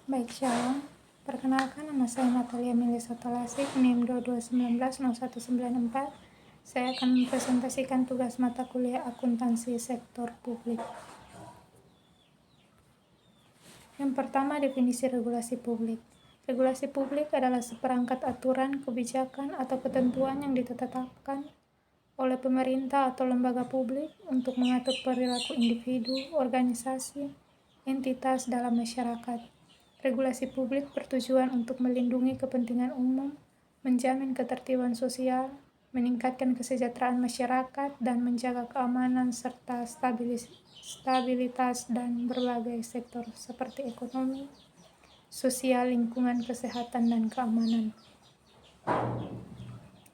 Baik, Shalom. Perkenalkan, nama saya Natalia Melisa Tolasik, NIM 22190194. Saya akan mempresentasikan tugas mata kuliah akuntansi sektor publik. Yang pertama, definisi regulasi publik. Regulasi publik adalah seperangkat aturan, kebijakan, atau ketentuan yang ditetapkan oleh pemerintah atau lembaga publik untuk mengatur perilaku individu, organisasi, entitas dalam masyarakat. Regulasi publik bertujuan untuk melindungi kepentingan umum, menjamin ketertiban sosial, meningkatkan kesejahteraan masyarakat, dan menjaga keamanan serta stabilitas dan berbagai sektor seperti ekonomi, sosial, lingkungan, kesehatan, dan keamanan.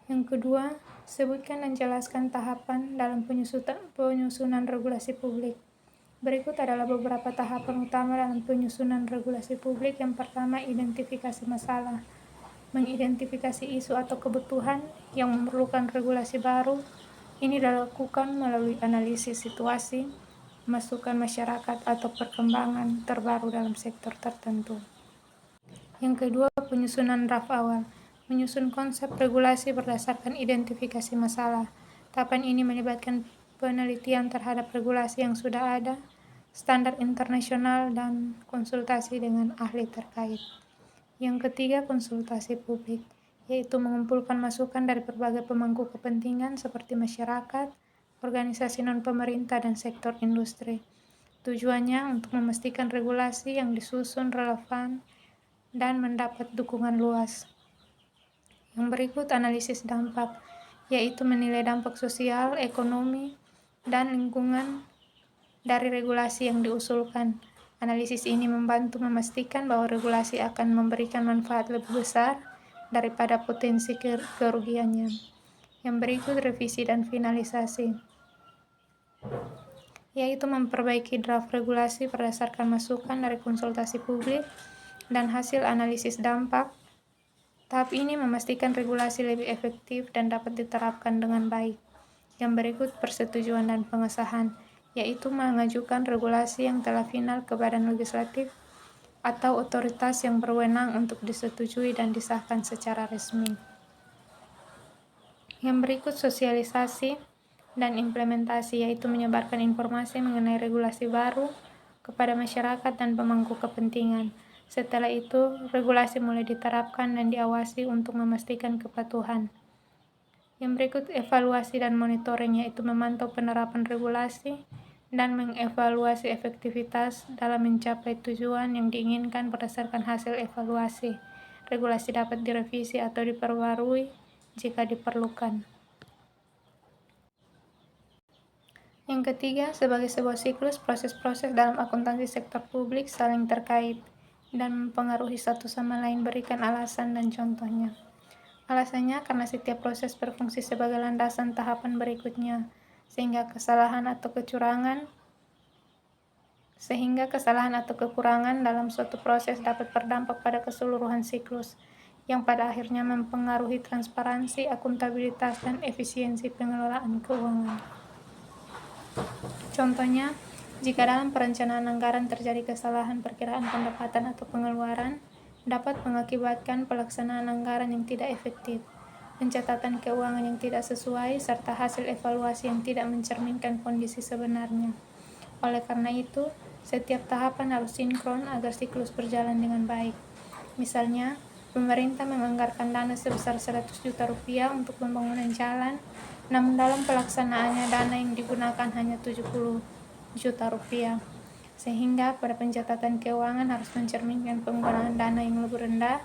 Yang kedua, sebutkan dan jelaskan tahapan dalam penyusunan regulasi publik. Berikut adalah beberapa tahapan utama dalam penyusunan regulasi publik. Yang pertama, identifikasi masalah. Mengidentifikasi isu atau kebutuhan yang memerlukan regulasi baru. Ini dilakukan melalui analisis situasi, masukan masyarakat, atau perkembangan terbaru dalam sektor tertentu. Yang kedua, penyusunan draft awal. Menyusun konsep regulasi berdasarkan identifikasi masalah. Tahapan ini melibatkan penelitian terhadap regulasi yang sudah ada, standar internasional, dan konsultasi dengan ahli terkait. Yang ketiga, konsultasi publik, yaitu mengumpulkan masukan dari berbagai pemangku kepentingan seperti masyarakat, organisasi non-pemerintah, dan sektor industri. Tujuannya untuk memastikan regulasi yang disusun relevan dan mendapat dukungan luas. Yang berikut, analisis dampak, yaitu menilai dampak sosial, ekonomi, dan lingkungan dari regulasi yang diusulkan. Analisis ini membantu memastikan bahwa regulasi akan memberikan manfaat lebih besar daripada potensi kerugiannya. Yang berikut, revisi dan finalisasi, yaitu memperbaiki draft regulasi berdasarkan masukan dari konsultasi publik dan hasil analisis dampak. Tahap ini memastikan regulasi lebih efektif dan dapat diterapkan dengan baik. Yang berikut, persetujuan dan pengesahan, yaitu mengajukan regulasi yang telah final ke Badan Legislatif atau otoritas yang berwenang untuk disetujui dan disahkan secara resmi. Yang berikut, sosialisasi dan implementasi, yaitu menyebarkan informasi mengenai regulasi baru kepada masyarakat dan pemangku kepentingan. Setelah itu, regulasi mulai diterapkan dan diawasi untuk memastikan kepatuhan. Yang berikut, evaluasi dan monitoring, yaitu memantau penerapan regulasi dan mengevaluasi efektivitas dalam mencapai tujuan yang diinginkan berdasarkan hasil evaluasi. Regulasi dapat direvisi atau diperbarui jika diperlukan. Yang ketiga, sebagai sebuah siklus, proses-proses dalam akuntansi sektor publik saling terkait dan mempengaruhi satu sama lain. Berikan alasan dan contohnya. Alasannya, karena setiap proses berfungsi sebagai landasan tahapan berikutnya, sehingga kesalahan atau kekurangan dalam suatu proses dapat berdampak pada keseluruhan siklus, yang pada akhirnya mempengaruhi transparansi, akuntabilitas, dan efisiensi pengelolaan keuangan. Contohnya, jika dalam perencanaan anggaran terjadi kesalahan perkiraan pendapatan atau pengeluaran, dapat mengakibatkan pelaksanaan anggaran yang tidak efektif, pencatatan keuangan yang tidak sesuai, serta hasil evaluasi yang tidak mencerminkan kondisi sebenarnya. Oleh karena itu, setiap tahapan harus sinkron agar siklus berjalan dengan baik. Misalnya, pemerintah menganggarkan dana sebesar 100 juta rupiah untuk pembangunan jalan, namun dalam pelaksanaannya dana yang digunakan hanya 70 juta rupiah. Sehingga pada pencatatan keuangan harus mencerminkan penggunaan dana yang lebih rendah.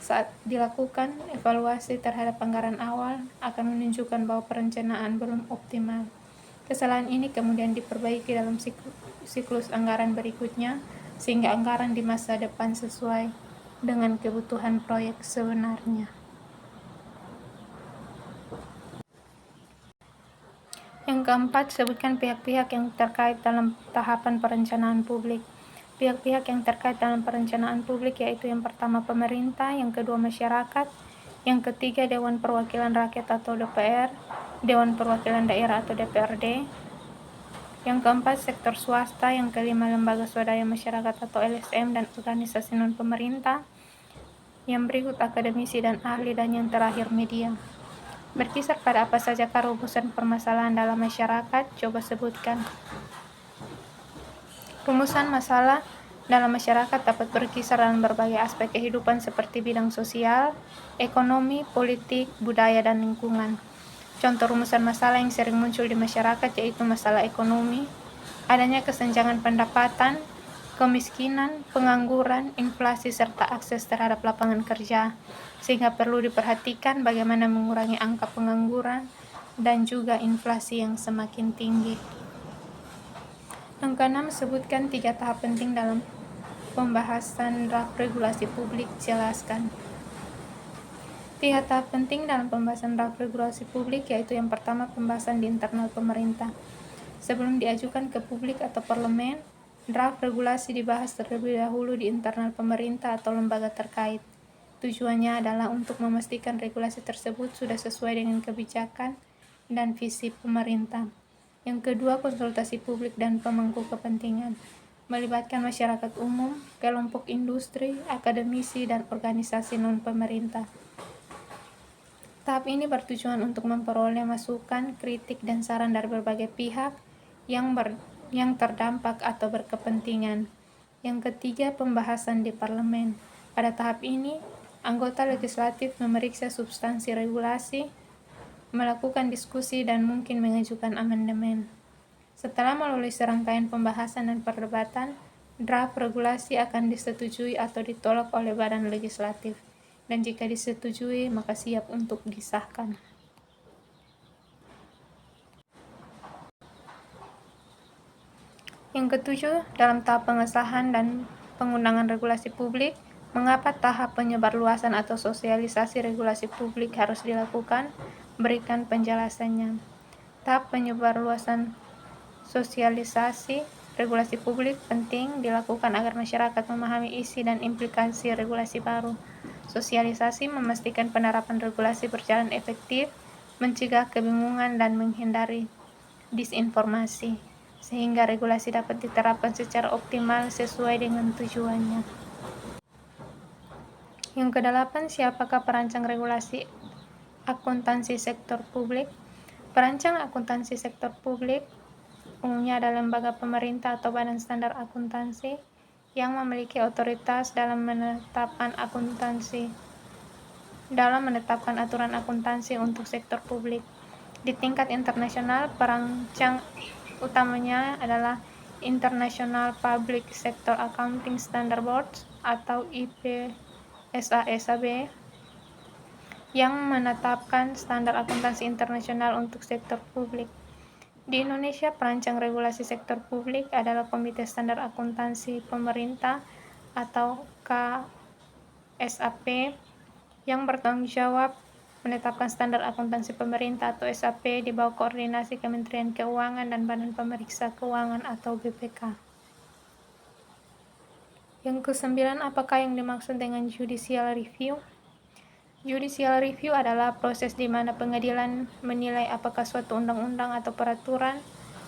Saat dilakukan evaluasi terhadap anggaran awal akan menunjukkan bahwa perencanaan belum optimal. Kesalahan ini kemudian diperbaiki dalam siklus anggaran berikutnya, sehingga anggaran di masa depan sesuai dengan kebutuhan proyek sebenarnya. Yang keempat, sebutkan pihak-pihak yang terkait dalam tahapan perencanaan publik. Pihak-pihak yang terkait dalam perencanaan publik yaitu yang pertama pemerintah, yang kedua masyarakat, yang ketiga Dewan Perwakilan Rakyat atau DPR, Dewan Perwakilan Daerah atau DPRD, Yang keempat, sektor swasta. Yang kelima, lembaga swadaya masyarakat atau LSM dan organisasi non-pemerintah. Yang berikut, akademisi dan ahli. Dan yang terakhir, media. Berkisar pada apa saja rumusan permasalahan dalam masyarakat? Coba sebutkan. Rumusan masalah dalam masyarakat dapat berkisar dalam berbagai aspek kehidupan seperti bidang sosial, ekonomi, politik, budaya, dan lingkungan. Contoh rumusan masalah yang sering muncul di masyarakat yaitu masalah ekonomi, adanya kesenjangan pendapatan, kemiskinan, pengangguran, inflasi, serta akses terhadap lapangan kerja, sehingga perlu diperhatikan bagaimana mengurangi angka pengangguran dan juga inflasi yang semakin tinggi. Yang keenam, sebutkan 3 tahap penting dalam pembahasan draft regulasi publik. Jelaskan. 3 tahap penting dalam pembahasan draft regulasi publik yaitu yang pertama, pembahasan di internal pemerintah. Sebelum diajukan ke publik atau parlemen, draft regulasi dibahas terlebih dahulu di internal pemerintah atau lembaga terkait. Tujuannya adalah untuk memastikan regulasi tersebut sudah sesuai dengan kebijakan dan visi pemerintah. Yang kedua, konsultasi publik dan pemangku kepentingan. Melibatkan masyarakat umum, kelompok industri, akademisi, dan organisasi non-pemerintah. Tahap ini bertujuan untuk memperoleh masukan, kritik, dan saran dari berbagai pihak yang terdampak atau berkepentingan. Yang ketiga, pembahasan di parlemen. Pada tahap ini, anggota legislatif memeriksa substansi regulasi, melakukan diskusi, dan mungkin mengajukan amandemen. Setelah melalui serangkaian pembahasan dan perdebatan, draft regulasi akan disetujui atau ditolak oleh badan legislatif. Dan jika disetujui, maka siap untuk disahkan. Yang ketujuh, dalam tahap pengesahan dan pengundangan regulasi publik, mengapa tahap penyebarluasan atau sosialisasi regulasi publik harus dilakukan? Berikan penjelasannya. Tahap penyebarluasan sosialisasi regulasi publik penting dilakukan agar masyarakat memahami isi dan implikasi regulasi baru. Sosialisasi memastikan penerapan regulasi berjalan efektif, mencegah kebingungan dan menghindari disinformasi, sehingga regulasi dapat diterapkan secara optimal sesuai dengan tujuannya. Yang kedelapan, siapakah perancang regulasi akuntansi sektor publik? Perancang akuntansi sektor publik umumnya adalah lembaga pemerintah atau badan standar akuntansi yang memiliki otoritas dalam menetapkan aturan akuntansi untuk sektor publik. Di tingkat internasional, perancang utamanya adalah International Public Sector Accounting Standard Board atau IPSASAB yang menetapkan standar akuntansi internasional untuk sektor publik. Di Indonesia, perancang regulasi sektor publik adalah Komite Standar Akuntansi Pemerintah atau KSAP yang bertanggung jawab menetapkan standar akuntansi pemerintah atau SAP di bawah koordinasi Kementerian Keuangan dan Badan Pemeriksa Keuangan atau BPK. Yang kesembilan, apakah yang dimaksud dengan judicial review? Judicial review adalah proses di mana pengadilan menilai apakah suatu undang-undang atau peraturan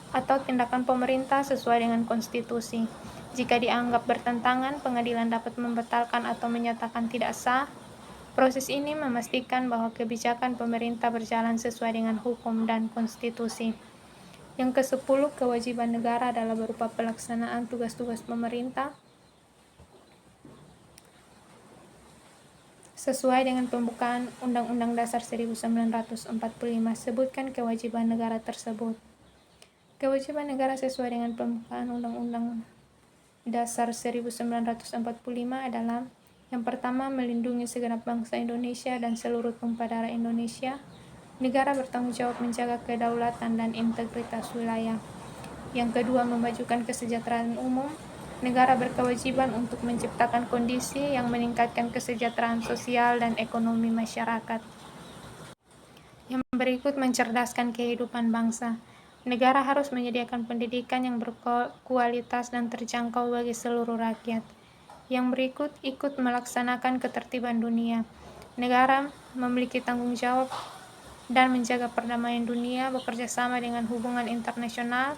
atau tindakan pemerintah sesuai dengan konstitusi. Jika dianggap bertentangan, pengadilan dapat membatalkan atau menyatakan tidak sah. Proses ini memastikan bahwa kebijakan pemerintah berjalan sesuai dengan hukum dan konstitusi. Yang ke-10, kewajiban negara adalah berupa pelaksanaan tugas-tugas pemerintah sesuai dengan pembukaan Undang-Undang Dasar 1945. Sebutkan kewajiban negara tersebut. Kewajiban negara sesuai dengan pembukaan Undang-Undang Dasar 1945 adalah: yang pertama, melindungi segenap bangsa Indonesia dan seluruh tumpah darah Indonesia. Negara bertanggung jawab menjaga kedaulatan dan integritas wilayah. Yang kedua, memajukan kesejahteraan umum. Negara berkewajiban untuk menciptakan kondisi yang meningkatkan kesejahteraan sosial dan ekonomi masyarakat. Yang berikut, mencerdaskan kehidupan bangsa. Negara harus menyediakan pendidikan yang berkualitas dan terjangkau bagi seluruh rakyat. Yang berikut, ikut melaksanakan ketertiban dunia. Negara memiliki tanggung jawab dan menjaga perdamaian dunia, bekerja sama dengan hubungan internasional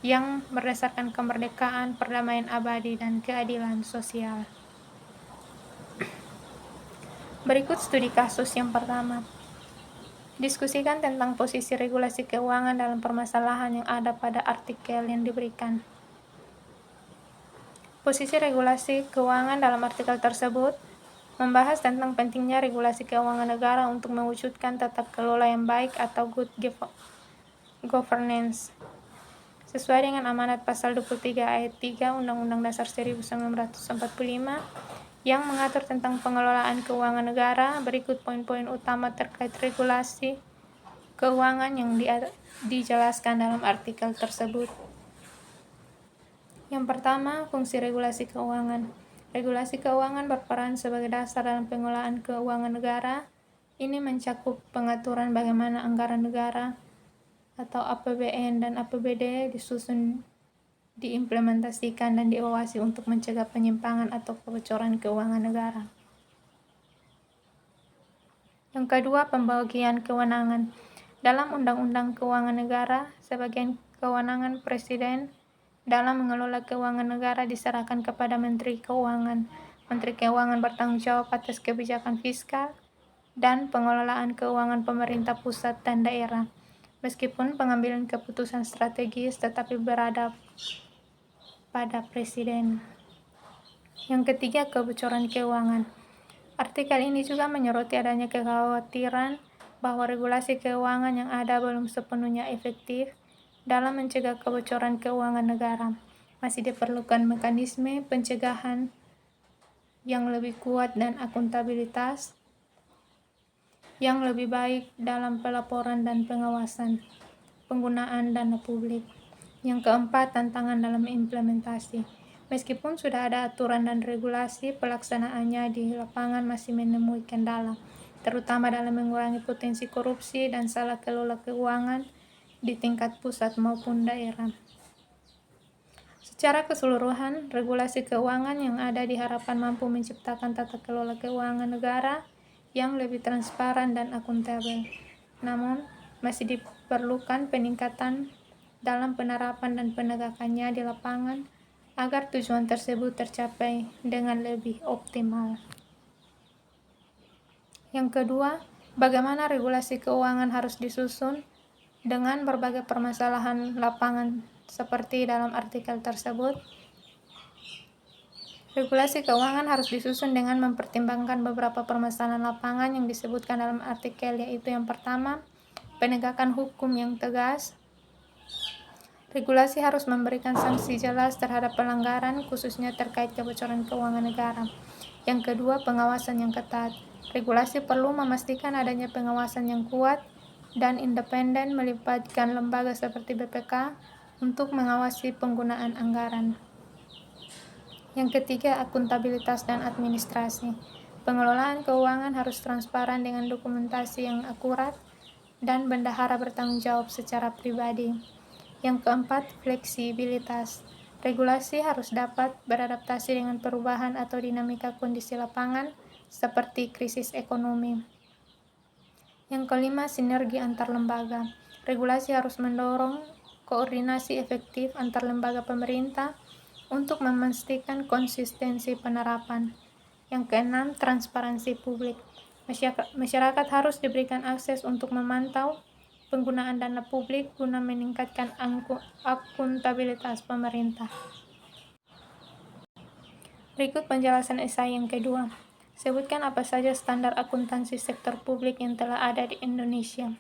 yang berdasarkan kemerdekaan, perdamaian abadi, dan keadilan sosial. Berikut studi kasus yang pertama. Diskusikan tentang posisi regulasi keuangan dalam permasalahan yang ada pada artikel yang diberikan. Posisi regulasi keuangan dalam artikel tersebut membahas tentang pentingnya regulasi keuangan negara untuk mewujudkan tata kelola yang baik atau good governance. Sesuai dengan amanat pasal 23 ayat 3 Undang-Undang Dasar 1945 yang mengatur tentang pengelolaan keuangan negara, berikut poin-poin utama terkait regulasi keuangan yang dijelaskan dalam artikel tersebut. Yang pertama, fungsi regulasi keuangan. Regulasi keuangan berperan sebagai dasar dalam pengelolaan keuangan negara. Ini mencakup pengaturan bagaimana anggaran negara atau APBN dan APBD disusun, diimplementasikan, dan diawasi untuk mencegah penyimpangan atau kebocoran keuangan negara. Yang kedua, pembagian kewenangan. Dalam Undang-Undang Keuangan Negara, sebagian kewenangan Presiden dalam mengelola keuangan negara diserahkan kepada Menteri Keuangan. Menteri Keuangan bertanggung jawab atas kebijakan fiskal dan pengelolaan keuangan pemerintah pusat dan daerah, meskipun pengambilan keputusan strategis tetapi berada pada Presiden. Yang ketiga, kebocoran keuangan. Artikel ini juga menyoroti adanya kekhawatiran bahwa regulasi keuangan yang ada belum sepenuhnya efektif dalam mencegah kebocoran keuangan negara. Masih diperlukan mekanisme pencegahan yang lebih kuat dan akuntabilitas yang lebih baik dalam pelaporan dan pengawasan penggunaan dana publik. Yang keempat, tantangan dalam implementasi. Meskipun sudah ada aturan dan regulasi, pelaksanaannya di lapangan masih menemui kendala, terutama dalam mengurangi potensi korupsi dan salah kelola keuangan di tingkat pusat maupun daerah. Secara keseluruhan, regulasi keuangan yang ada diharapkan mampu menciptakan tata kelola keuangan negara yang lebih transparan dan akuntabel. Namun, masih diperlukan peningkatan dalam penerapan dan penegakannya di lapangan agar tujuan tersebut tercapai dengan lebih optimal. Yang kedua, bagaimana regulasi keuangan harus disusun dengan berbagai permasalahan lapangan seperti dalam artikel tersebut. Regulasi keuangan harus disusun dengan mempertimbangkan beberapa permasalahan lapangan yang disebutkan dalam artikel, yaitu yang pertama, penegakan hukum yang tegas. Regulasi harus memberikan sanksi jelas terhadap pelanggaran, khususnya terkait kebocoran keuangan negara. Yang kedua, pengawasan yang ketat. Regulasi perlu memastikan adanya pengawasan yang kuat dan independen, melibatkan lembaga seperti BPK untuk mengawasi penggunaan anggaran. Yang ketiga, akuntabilitas dan administrasi. Pengelolaan keuangan harus transparan dengan dokumentasi yang akurat dan bendahara bertanggung jawab secara pribadi. Yang keempat, fleksibilitas. Regulasi harus dapat beradaptasi dengan perubahan atau dinamika kondisi lapangan seperti krisis ekonomi. Yang kelima, sinergi antar lembaga. Regulasi harus mendorong koordinasi efektif antar lembaga pemerintah untuk memastikan konsistensi penerapan. Yang keenam, transparansi publik. Masyarakat harus diberikan akses untuk memantau penggunaan dana publik guna meningkatkan akuntabilitas pemerintah. Berikut penjelasan esai yang kedua. Sebutkan apa saja standar akuntansi sektor publik yang telah ada di Indonesia.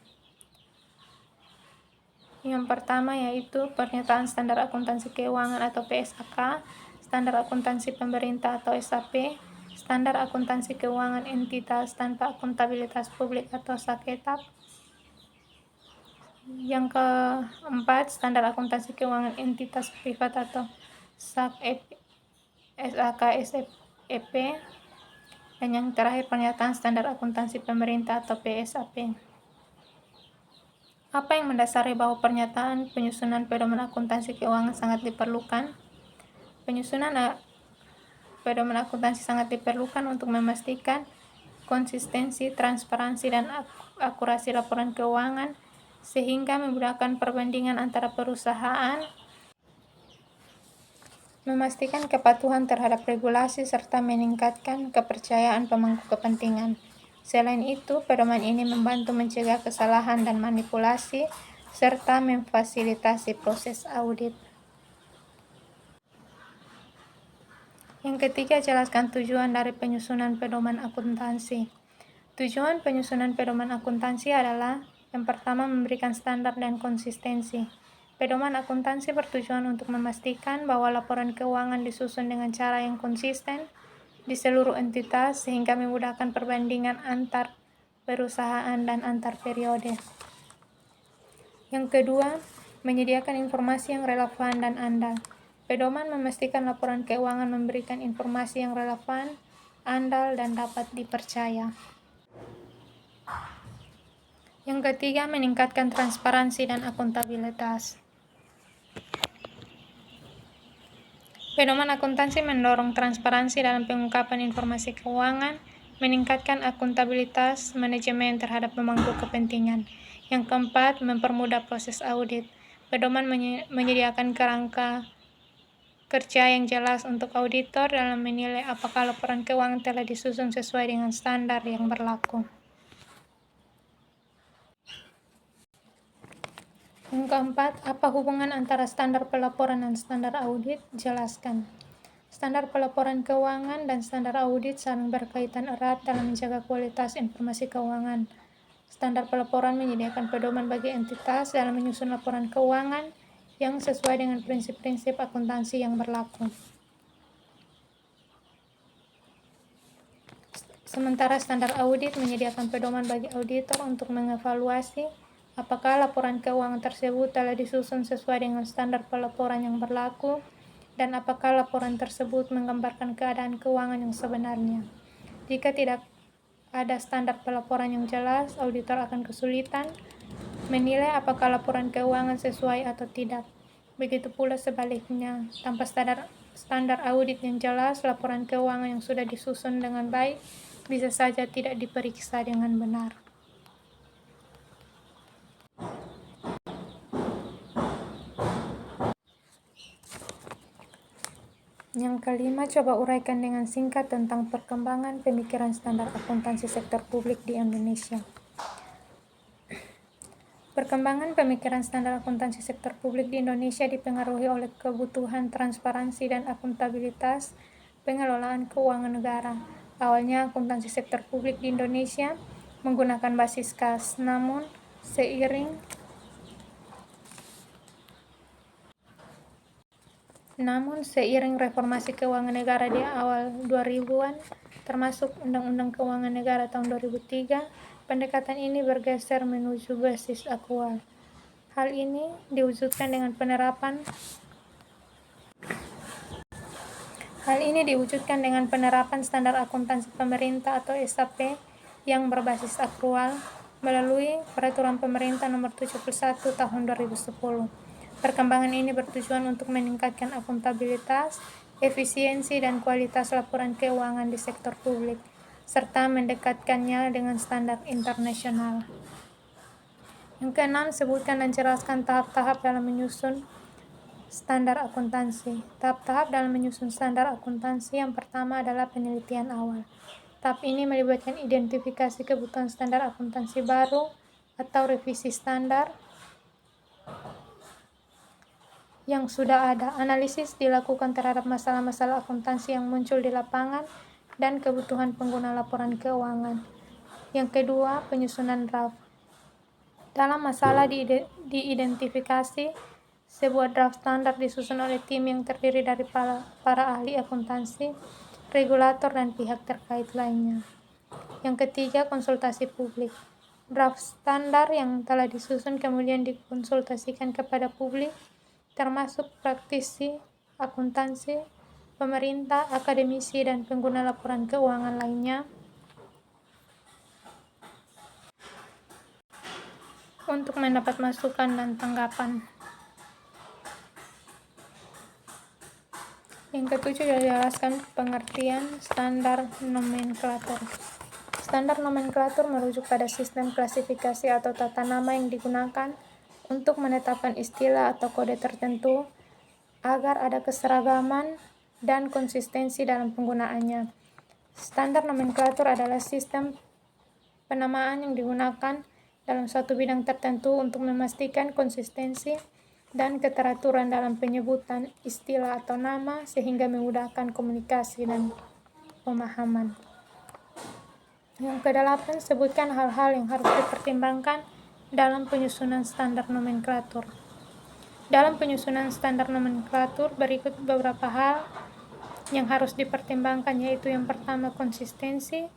Yang pertama yaitu Pernyataan Standar Akuntansi Keuangan atau PSAK, Standar Akuntansi Pemerintah atau SAP, Standar Akuntansi Keuangan Entitas Tanpa Akuntabilitas Publik atau SAKETAP. Yang keempat, Standar Akuntansi Keuangan Entitas Privat atau SAK-SEP. Dan yang terakhir, Pernyataan Standar Akuntansi Pemerintah atau PSAP. Apa yang mendasari bahwa pernyataan penyusunan pedoman akuntansi keuangan sangat diperlukan? Penyusunan pedoman akuntansi sangat diperlukan untuk memastikan konsistensi, transparansi, dan akurasi laporan keuangan sehingga memudahkan perbandingan antara perusahaan memastikan kepatuhan terhadap regulasi serta meningkatkan kepercayaan pemangku kepentingan. Selain itu, pedoman ini membantu mencegah kesalahan dan manipulasi serta memfasilitasi proses audit. Yang ketiga, jelaskan tujuan dari penyusunan pedoman akuntansi. Tujuan penyusunan pedoman akuntansi adalah yang pertama, memberikan standar dan konsistensi. Pedoman akuntansi bertujuan untuk memastikan bahwa laporan keuangan disusun dengan cara yang konsisten di seluruh entitas sehingga memudahkan perbandingan antar perusahaan dan antar periode. Yang kedua, menyediakan informasi yang relevan dan andal. Pedoman memastikan laporan keuangan memberikan informasi yang relevan, andal, dan dapat dipercaya. Yang ketiga, meningkatkan transparansi dan akuntabilitas. Pedoman akuntansi mendorong transparansi dalam pengungkapan informasi keuangan, meningkatkan akuntabilitas manajemen terhadap pemangku kepentingan. Yang keempat, mempermudah proses audit. Pedoman menyediakan kerangka kerja yang jelas untuk auditor dalam menilai apakah laporan keuangan telah disusun sesuai dengan standar yang berlaku. Yang keempat, apa hubungan antara standar pelaporan dan standar audit? Jelaskan. Standar pelaporan keuangan dan standar audit saling berkaitan erat dalam menjaga kualitas informasi keuangan. Standar pelaporan menyediakan pedoman bagi entitas dalam menyusun laporan keuangan yang sesuai dengan prinsip-prinsip akuntansi yang berlaku. Sementara standar audit menyediakan pedoman bagi auditor untuk mengevaluasi apakah laporan keuangan tersebut telah disusun sesuai dengan standar pelaporan yang berlaku dan apakah laporan tersebut menggambarkan keadaan keuangan yang sebenarnya. Jika tidak ada standar pelaporan yang jelas, auditor akan kesulitan menilai apakah laporan keuangan sesuai atau tidak. Begitu pula sebaliknya, tanpa standar audit yang jelas, laporan keuangan yang sudah disusun dengan baik bisa saja tidak diperiksa dengan benar. Yang kelima, coba uraikan dengan singkat tentang perkembangan pemikiran standar akuntansi sektor publik di Indonesia. Perkembangan pemikiran standar akuntansi sektor publik di Indonesia dipengaruhi oleh kebutuhan transparansi dan akuntabilitas pengelolaan keuangan negara. Awalnya, akuntansi sektor publik di Indonesia menggunakan basis kas, namun seiring reformasi keuangan negara di awal 2000-an, termasuk Undang-Undang Keuangan Negara tahun 2003, pendekatan ini bergeser menuju basis aktual. Hal ini diwujudkan dengan penerapan standar akuntansi pemerintah atau SAP yang berbasis aktual melalui Peraturan Pemerintah Nomor 71 Tahun 2010. Perkembangan ini bertujuan untuk meningkatkan akuntabilitas, efisiensi, dan kualitas laporan keuangan di sektor publik, serta mendekatkannya dengan standar internasional. Yang keenam, sebutkan dan jelaskan tahap-tahap dalam menyusun standar akuntansi. Tahap-tahap dalam menyusun standar akuntansi yang pertama adalah penelitian awal. Tahap ini melibatkan identifikasi kebutuhan standar akuntansi baru atau revisi standar yang sudah ada. Analisis dilakukan terhadap masalah-masalah akuntansi yang muncul di lapangan dan kebutuhan pengguna laporan keuangan. Yang kedua, penyusunan draft. Dalam masalah diidentifikasi, sebuah draft standar disusun oleh tim yang terdiri dari para ahli akuntansi, regulator, dan pihak terkait lainnya. Yang ketiga, konsultasi publik. Draft standar yang telah disusun kemudian dikonsultasikan kepada publik, termasuk praktisi akuntansi, pemerintah, akademisi, dan pengguna laporan keuangan lainnya, untuk mendapat masukan dan tanggapan. Yang ketujuh, jelaskan pengertian standar nomenklatur. Standar nomenklatur merujuk pada sistem klasifikasi atau tata nama yang digunakan untuk menetapkan istilah atau kode tertentu agar ada keseragaman dan konsistensi dalam penggunaannya. Standar nomenklatur adalah sistem penamaan yang digunakan dalam suatu bidang tertentu untuk memastikan konsistensi dan keteraturan dalam penyebutan istilah atau nama sehingga memudahkan komunikasi dan pemahaman. Yang kedelapan, sebutkan hal-hal yang harus dipertimbangkan dalam penyusunan standar nomenklatur. Dalam penyusunan standar nomenklatur berikut beberapa hal yang harus dipertimbangkan, yaitu yang pertama konsistensi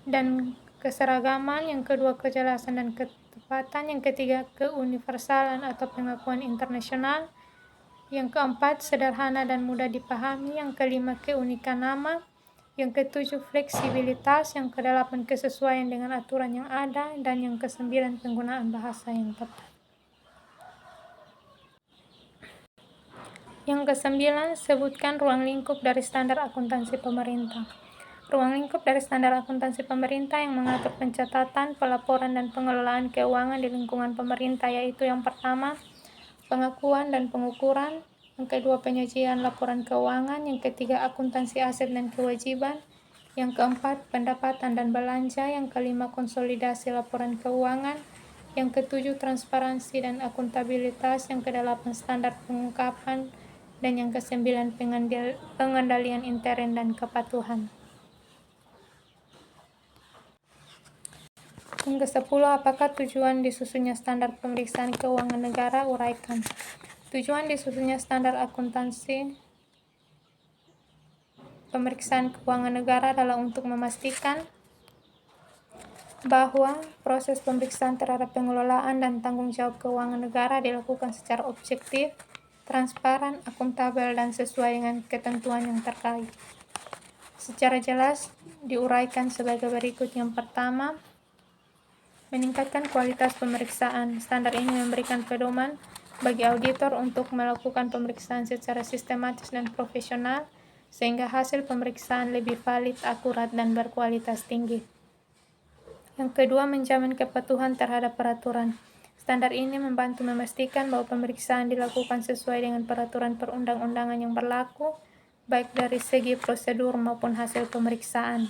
dan keseragaman, yang kedua kejelasan dan ketepatan, yang ketiga keuniversalan atau pengakuan internasional, yang keempat sederhana dan mudah dipahami, yang kelima keunikan nama, yang ketujuh fleksibilitas, yang kedelapan kesesuaian dengan aturan yang ada, dan yang kesembilan penggunaan bahasa yang tepat. Yang kesembilan, sebutkan ruang lingkup dari standar akuntansi pemerintah. Ruang lingkup dari standar akuntansi pemerintah yang mengatur pencatatan, pelaporan, dan pengelolaan keuangan di lingkungan pemerintah, yaitu yang pertama, pengakuan dan pengukuran, yang kedua, penyajian laporan keuangan, yang ketiga, akuntansi aset dan kewajiban, yang keempat, pendapatan dan belanja, yang kelima, konsolidasi laporan keuangan, yang ketujuh, transparansi dan akuntabilitas, yang kedelapan, standar pengungkapan, dan yang kesembilan, pengendalian intern dan kepatuhan. Yang ke-10, apakah tujuan disusunnya standar pemeriksaan keuangan negara? Uraikan. Tujuan disusunnya standar akuntansi pemeriksaan keuangan negara adalah untuk memastikan bahwa proses pemeriksaan terhadap pengelolaan dan tanggung jawab keuangan negara dilakukan secara objektif, transparan, akuntabel, dan sesuai dengan ketentuan yang terkait. Secara jelas diuraikan sebagai berikut. Yang pertama, meningkatkan kualitas pemeriksaan. Standar ini memberikan pedoman bagi auditor untuk melakukan pemeriksaan secara sistematis dan profesional, sehingga hasil pemeriksaan lebih valid, akurat, dan berkualitas tinggi. Yang kedua, menjamin kepatuhan terhadap peraturan. Standar ini membantu memastikan bahwa pemeriksaan dilakukan sesuai dengan peraturan perundang-undangan yang berlaku, baik dari segi prosedur maupun hasil pemeriksaan.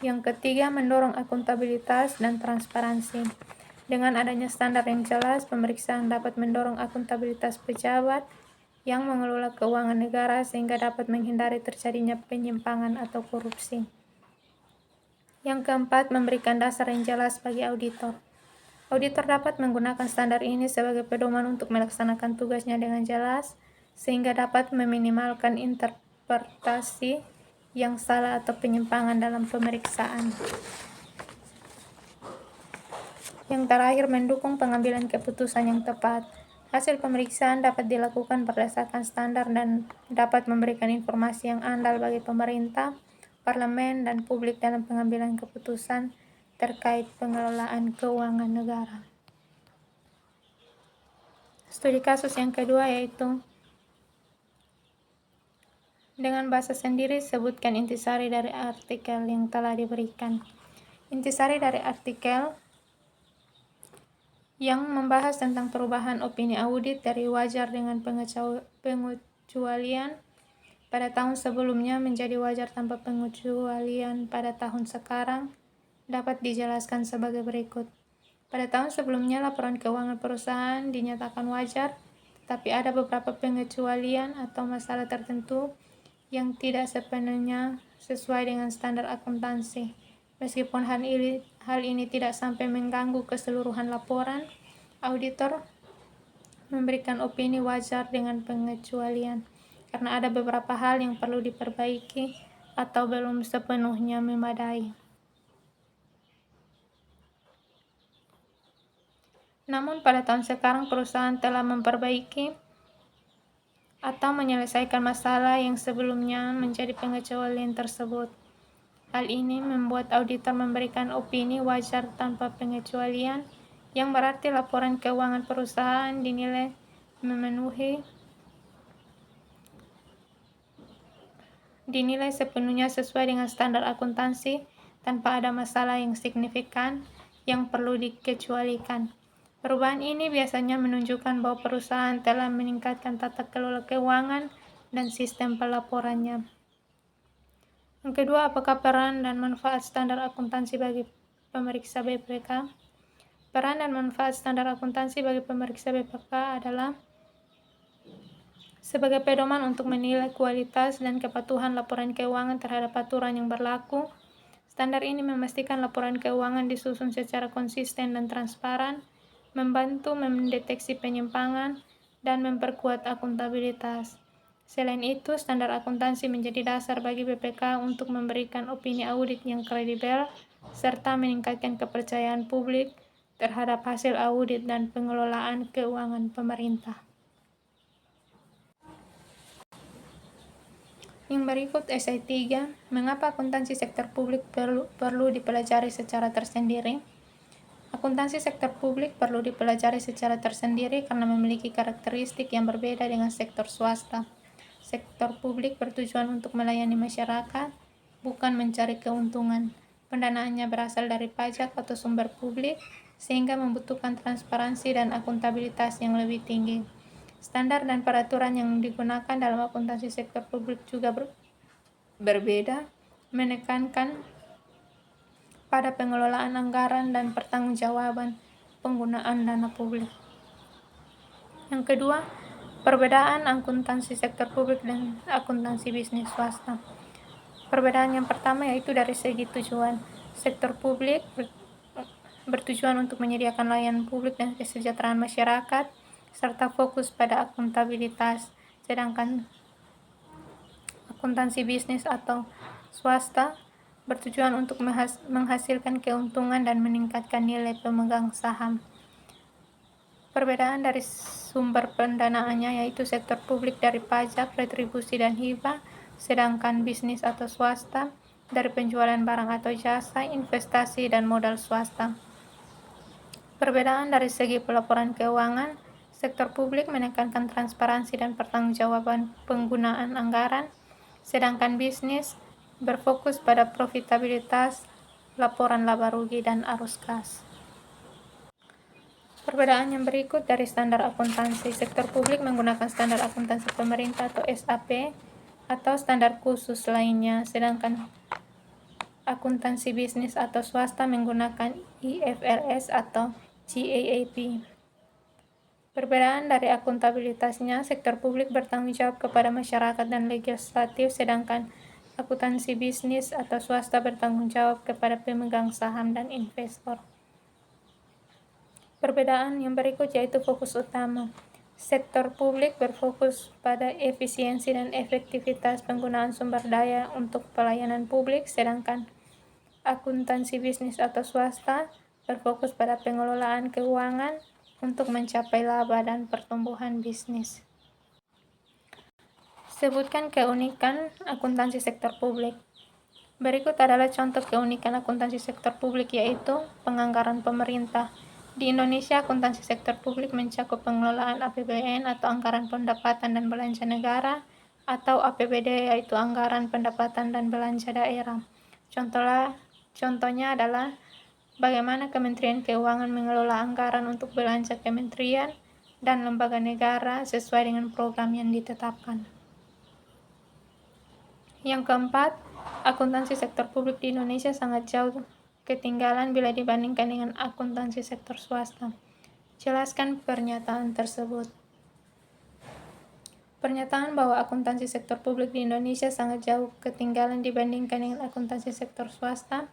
Yang ketiga, mendorong akuntabilitas dan transparansi. Dengan adanya standar yang jelas, pemeriksaan dapat mendorong akuntabilitas pejabat yang mengelola keuangan negara sehingga dapat menghindari terjadinya penyimpangan atau korupsi. Yang keempat, memberikan dasar yang jelas bagi auditor. Auditor dapat menggunakan standar ini sebagai pedoman untuk melaksanakan tugasnya dengan jelas, sehingga dapat meminimalkan interpretasi yang salah atau penyimpangan dalam pemeriksaan. Yang terakhir, mendukung pengambilan keputusan yang tepat. Hasil pemeriksaan dapat dilakukan berdasarkan standar dan dapat memberikan informasi yang andal bagi pemerintah, parlemen, dan publik dalam pengambilan keputusan terkait pengelolaan keuangan negara. Studi kasus yang kedua yaitu dengan bahasa sendiri, sebutkan intisari dari artikel yang telah diberikan. Intisari dari artikel yang membahas tentang perubahan opini audit dari wajar dengan pengecualian pada tahun sebelumnya menjadi wajar tanpa pengecualian pada tahun sekarang dapat dijelaskan sebagai berikut. Pada tahun sebelumnya, laporan keuangan perusahaan dinyatakan wajar, tetapi ada beberapa pengecualian atau masalah tertentu yang tidak sepenuhnya sesuai dengan standar akuntansi. Meskipun hal ini tidak sampai mengganggu keseluruhan laporan, auditor memberikan opini wajar dengan pengecualian karena ada beberapa hal yang perlu diperbaiki atau belum sepenuhnya memadai. Namun pada tahun sekarang perusahaan telah memperbaiki atau menyelesaikan masalah yang sebelumnya menjadi pengecualian tersebut. Hal ini membuat auditor memberikan opini wajar tanpa pengecualian, yang berarti laporan keuangan perusahaan dinilai sepenuhnya sesuai dengan standar akuntansi tanpa ada masalah yang signifikan yang perlu dikecualikan. Perubahan ini biasanya menunjukkan bahwa perusahaan telah meningkatkan tata kelola keuangan dan sistem pelaporannya. Yang kedua, apakah peran dan manfaat standar akuntansi bagi pemeriksa BPK? Peran dan manfaat standar akuntansi bagi pemeriksa BPK adalah sebagai pedoman untuk menilai kualitas dan kepatuhan laporan keuangan terhadap aturan yang berlaku. Standar ini memastikan laporan keuangan disusun secara konsisten dan transparan, membantu mendeteksi penyimpangan, dan memperkuat akuntabilitas. Selain itu, standar akuntansi menjadi dasar bagi BPK untuk memberikan opini audit yang kredibel, serta meningkatkan kepercayaan publik terhadap hasil audit dan pengelolaan keuangan pemerintah. Yang berikut esai 3, mengapa akuntansi sektor publik perlu dipelajari secara tersendiri? Akuntansi sektor publik perlu dipelajari secara tersendiri karena memiliki karakteristik yang berbeda dengan sektor swasta. Sektor publik bertujuan untuk melayani masyarakat, bukan mencari keuntungan. Pendanaannya berasal dari pajak atau sumber publik, sehingga membutuhkan transparansi dan akuntabilitas yang lebih tinggi. Standar dan peraturan yang digunakan dalam akuntansi sektor publik juga berbeda, menekankan pada pengelolaan anggaran dan pertanggungjawaban penggunaan dana publik. Yang kedua, perbedaan akuntansi sektor publik dan akuntansi bisnis swasta. Perbedaan yang pertama yaitu dari segi tujuan. Sektor publik bertujuan untuk menyediakan layanan publik dan kesejahteraan masyarakat, serta fokus pada akuntabilitas, sedangkan akuntansi bisnis atau swasta bertujuan untuk menghasilkan keuntungan dan meningkatkan nilai pemegang saham. Perbedaan dari sumber pendanaannya yaitu sektor publik dari pajak, retribusi, dan hibah, sedangkan bisnis atau swasta dari penjualan barang atau jasa, investasi, dan modal swasta. Perbedaan dari segi pelaporan keuangan, sektor publik menekankan transparansi dan pertanggungjawaban penggunaan anggaran, sedangkan bisnis berfokus pada profitabilitas, laporan laba rugi, dan arus kas. Perbedaan yang berikut dari standar akuntansi. Sektor publik menggunakan standar akuntansi pemerintah atau SAP atau standar khusus lainnya, sedangkan akuntansi bisnis atau swasta menggunakan IFRS atau GAAP. Perbedaan dari akuntabilitasnya, sektor publik bertanggung jawab kepada masyarakat dan legislatif, sedangkan akuntansi bisnis atau swasta bertanggung jawab kepada pemegang saham dan investor. Perbedaan yang berikut yaitu fokus utama. Sektor publik berfokus pada efisiensi dan efektivitas penggunaan sumber daya untuk pelayanan publik, sedangkan akuntansi bisnis atau swasta berfokus pada pengelolaan keuangan untuk mencapai laba dan pertumbuhan bisnis. Sebutkan keunikan akuntansi sektor publik. Berikut adalah contoh keunikan akuntansi sektor publik, yaitu penganggaran pemerintah. Di Indonesia, akuntansi sektor publik mencakup pengelolaan APBN atau anggaran pendapatan dan belanja negara, atau APBD yaitu anggaran pendapatan dan belanja daerah. Contohnya adalah bagaimana Kementerian Keuangan mengelola anggaran untuk belanja kementerian dan lembaga negara sesuai dengan program yang ditetapkan. Yang keempat, akuntansi sektor publik di Indonesia sangat jauh ketinggalan bila dibandingkan dengan akuntansi sektor swasta. Jelaskan pernyataan tersebut. Pernyataan bahwa akuntansi sektor publik di Indonesia sangat jauh ketinggalan dibandingkan dengan akuntansi sektor swasta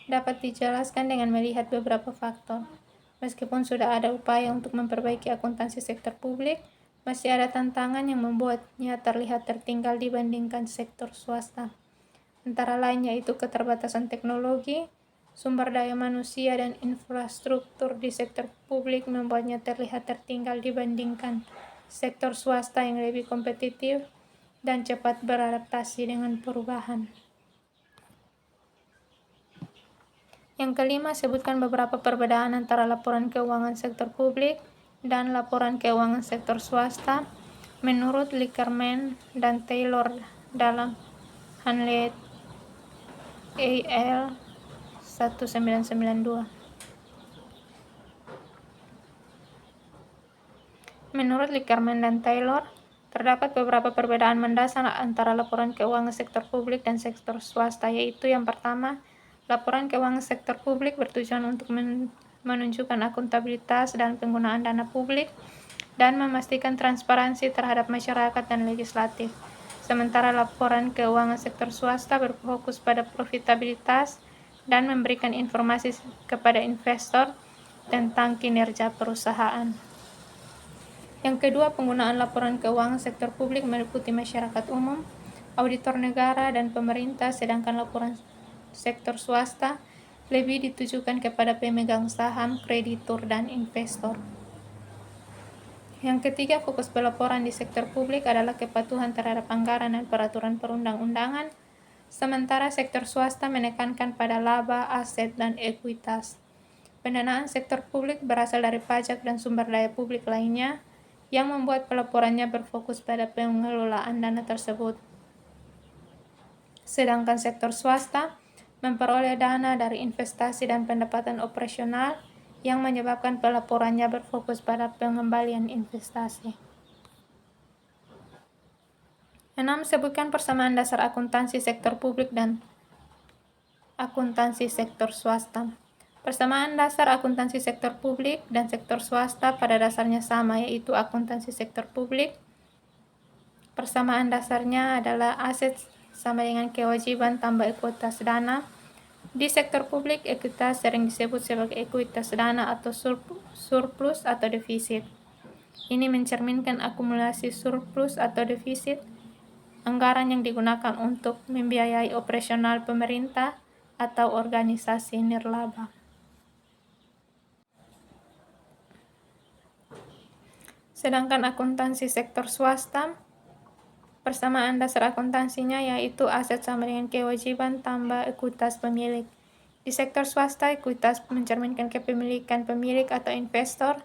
dapat dijelaskan dengan melihat beberapa faktor. Meskipun sudah ada upaya untuk memperbaiki akuntansi sektor publik, masih ada tantangan yang membuatnya terlihat tertinggal dibandingkan sektor swasta. Antara lain yaitu keterbatasan teknologi, sumber daya manusia, dan infrastruktur di sektor publik membuatnya terlihat tertinggal dibandingkan sektor swasta yang lebih kompetitif dan cepat beradaptasi dengan perubahan. Yang kelima, sebutkan beberapa perbedaan antara laporan keuangan sektor publik dan laporan keuangan sektor swasta menurut Likerman dan Taylor dalam Hanlet AL 1992. Menurut Lickerman dan Taylor, terdapat beberapa perbedaan mendasar antara laporan keuangan sektor publik dan sektor swasta, yaitu yang pertama, laporan keuangan sektor publik bertujuan untuk menunjukkan akuntabilitas dan penggunaan dana publik dan memastikan transparansi terhadap masyarakat dan legislatif. Sementara laporan keuangan sektor swasta berfokus pada profitabilitas dan memberikan informasi kepada investor tentang kinerja perusahaan. Yang kedua, penggunaan laporan keuangan sektor publik meliputi masyarakat umum, auditor negara, dan pemerintah, sedangkan laporan sektor swasta lebih ditujukan kepada pemegang saham, kreditur, dan investor. Yang ketiga, fokus pelaporan di sektor publik adalah kepatuhan terhadap anggaran dan peraturan perundang-undangan, sementara sektor swasta menekankan pada laba, aset, dan ekuitas. Pendanaan sektor publik berasal dari pajak dan sumber daya publik lainnya, yang membuat pelaporannya berfokus pada pengelolaan dana tersebut. Sedangkan sektor swasta memperoleh dana dari investasi dan pendapatan operasional, yang menyebabkan pelaporannya berfokus pada pengembalian investasi. 6. Sebutkan persamaan dasar akuntansi sektor publik dan akuntansi sektor swasta. Persamaan dasar akuntansi sektor publik dan sektor swasta pada dasarnya sama, yaitu akuntansi sektor publik. Persamaan dasarnya adalah aset sama dengan kewajiban tambah ekuitas dana. Di sektor publik, ekuitas sering disebut sebagai ekuitas dana atau surplus atau defisit. Ini mencerminkan akumulasi surplus atau defisit, anggaran yang digunakan untuk membiayai operasional pemerintah atau organisasi nirlaba. Sedangkan akuntansi sektor swasta, persamaan dasar akuntansinya yaitu aset sama dengan kewajiban tambah ekuitas pemilik. Di sektor swasta, ekuitas mencerminkan kepemilikan pemilik atau investor